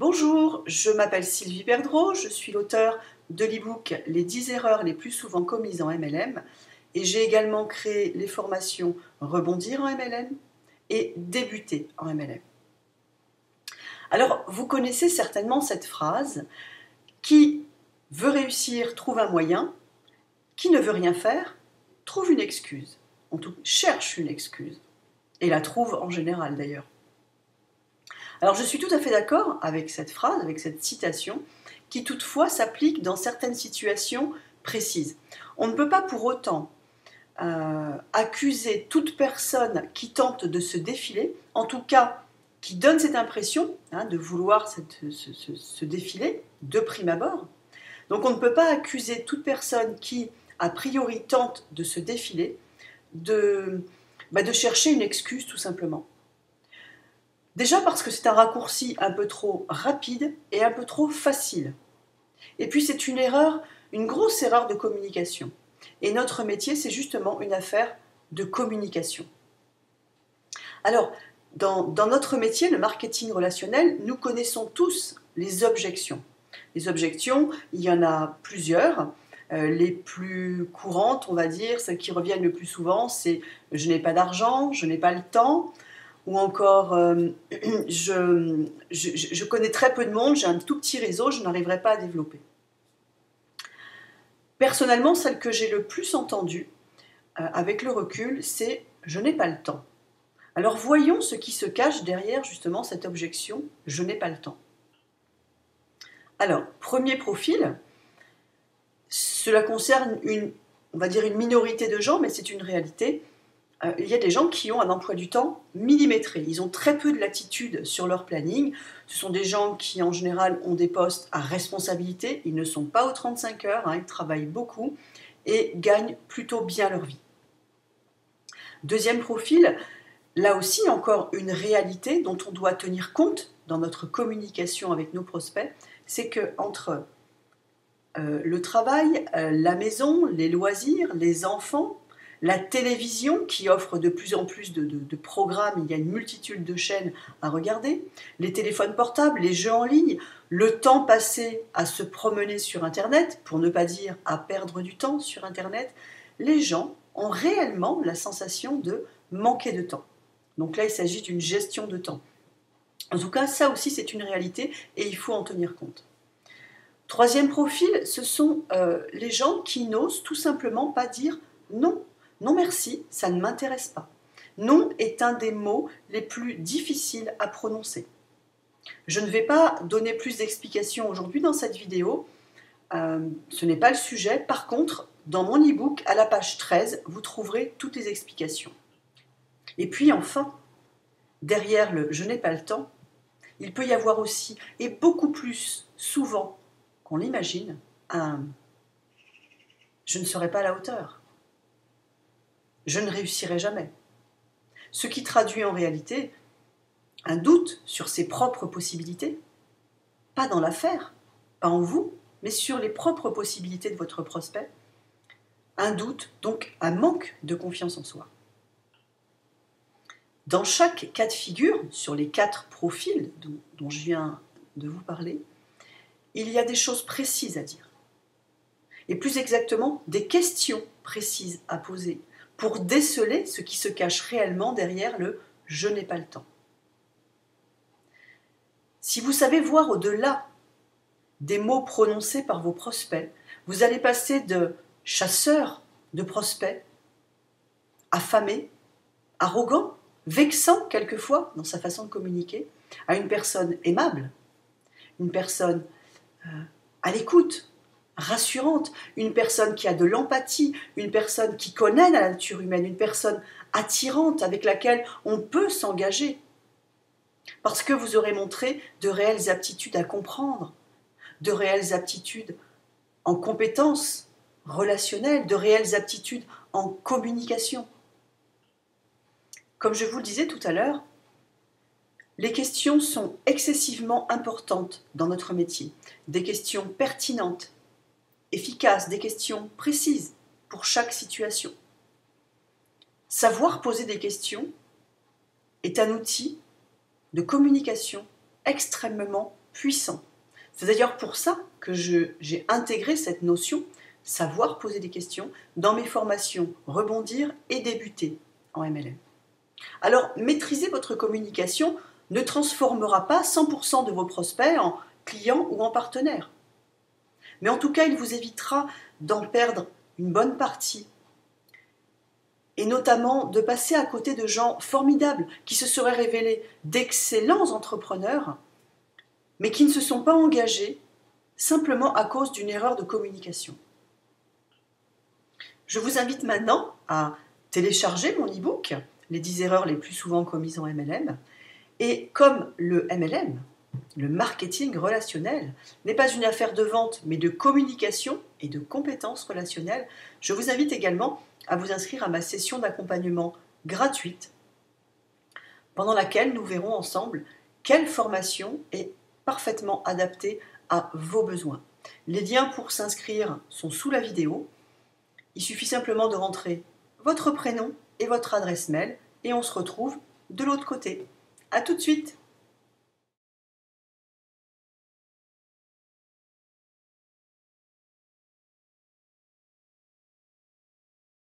Bonjour, je m'appelle Sylvie Perdreau, je suis l'auteur de l'e-book Les 10 erreurs les plus souvent commises en MLM et j'ai également créé les formations Rebondir en MLM et Débuter en MLM. Alors, vous connaissez certainement cette phrase: qui veut réussir trouve un moyen, qui ne veut rien faire trouve une excuse. En tout cas, cherche une excuse et la trouve en général d'ailleurs. Alors je suis tout à fait d'accord avec cette phrase, avec cette citation, qui toutefois s'applique dans certaines situations précises. On ne peut pas pour autant accuser toute personne qui tente de se défiler, en tout cas qui donne cette impression de vouloir se défiler de prime abord. Donc on ne peut pas accuser toute personne qui, a priori, tente de se défiler de chercher une excuse tout simplement. Déjà parce que c'est un raccourci un peu trop rapide et un peu trop facile. Et puis c'est une grosse erreur de communication. Et notre métier, c'est justement une affaire de communication. Alors, dans notre métier, le marketing relationnel, nous connaissons tous les objections. Les objections, il y en a plusieurs. Les plus courantes, on va dire, celles qui reviennent le plus souvent, c'est « je n'ai pas d'argent »,« je n'ai pas le temps », ou encore je connais très peu de monde, j'ai un tout petit réseau, je n'arriverai pas à développer. Personnellement, celle que j'ai le plus entendue, avec le recul, c'est « je n'ai pas le temps ». Alors voyons ce qui se cache derrière justement cette objection « je n'ai pas le temps ». Alors, premier profil, cela concerne on va dire une minorité de gens, mais c'est une réalité. Il y a des gens qui ont un emploi du temps millimétré. Ils ont très peu de latitude sur leur planning. Ce sont des gens qui, en général, ont des postes à responsabilité. Ils ne sont pas aux 35 heures, ils travaillent beaucoup et gagnent plutôt bien leur vie. Deuxième profil, là aussi encore une réalité dont on doit tenir compte dans notre communication avec nos prospects, c'est qu'entre le travail, la maison, les loisirs, les enfants, la télévision qui offre de plus en plus de programmes, il y a une multitude de chaînes à regarder, les téléphones portables, les jeux en ligne, le temps passé à se promener sur Internet, pour ne pas dire à perdre du temps sur Internet, les gens ont réellement la sensation de manquer de temps. Donc là, il s'agit d'une gestion de temps. En tout cas, ça aussi, c'est une réalité et il faut en tenir compte. Troisième profil, ce sont les gens qui n'osent tout simplement pas dire non. Non merci, ça ne m'intéresse pas. Non est un des mots les plus difficiles à prononcer. Je ne vais pas donner plus d'explications aujourd'hui dans cette vidéo, ce n'est pas le sujet. Par contre, dans mon e-book, à la page 13, vous trouverez toutes les explications. Et puis enfin, derrière le « je n'ai pas le temps », il peut y avoir aussi, et beaucoup plus souvent qu'on l'imagine, un « je ne serai pas à la hauteur ». Je ne réussirai jamais. Ce qui traduit en réalité un doute sur ses propres possibilités, pas dans l'affaire, pas en vous, mais sur les propres possibilités de votre prospect. Un doute, donc un manque de confiance en soi. Dans chaque cas de figure, sur les 4 profils dont je viens de vous parler, il y a des choses précises à dire. Et plus exactement, des questions précises à poser pour déceler ce qui se cache réellement derrière le « je n'ai pas le temps ». Si vous savez voir au-delà des mots prononcés par vos prospects, vous allez passer de chasseur de prospects, affamé, arrogant, vexant quelquefois dans sa façon de communiquer, à une personne aimable, une personne à l'écoute, rassurante, une personne qui a de l'empathie, une personne qui connaît la nature humaine, une personne attirante avec laquelle on peut s'engager. Parce que vous aurez montré de réelles aptitudes à comprendre, de réelles aptitudes en compétences relationnelles, de réelles aptitudes en communication. Comme je vous le disais tout à l'heure, les questions sont excessivement importantes dans notre métier. Des questions pertinentes, efficaces, des questions précises pour chaque situation. Savoir poser des questions est un outil de communication extrêmement puissant. C'est d'ailleurs pour ça que j'ai intégré cette notion, savoir poser des questions, dans mes formations Rebondir et Débuter en MLM. Alors, maîtriser votre communication ne transformera pas 100% de vos prospects en clients ou en partenaires. Mais en tout cas, il vous évitera d'en perdre une bonne partie et notamment de passer à côté de gens formidables qui se seraient révélés d'excellents entrepreneurs, mais qui ne se sont pas engagés simplement à cause d'une erreur de communication. Je vous invite maintenant à télécharger mon e-book, les 10 erreurs les plus souvent commises en MLM. Et comme le MLM, le marketing relationnel, n'est pas une affaire de vente, mais de communication et de compétences relationnelles, je vous invite également à vous inscrire à ma session d'accompagnement gratuite, pendant laquelle nous verrons ensemble quelle formation est parfaitement adaptée à vos besoins. Les liens pour s'inscrire sont sous la vidéo. Il suffit simplement de rentrer votre prénom et votre adresse mail et on se retrouve de l'autre côté. À tout de suite!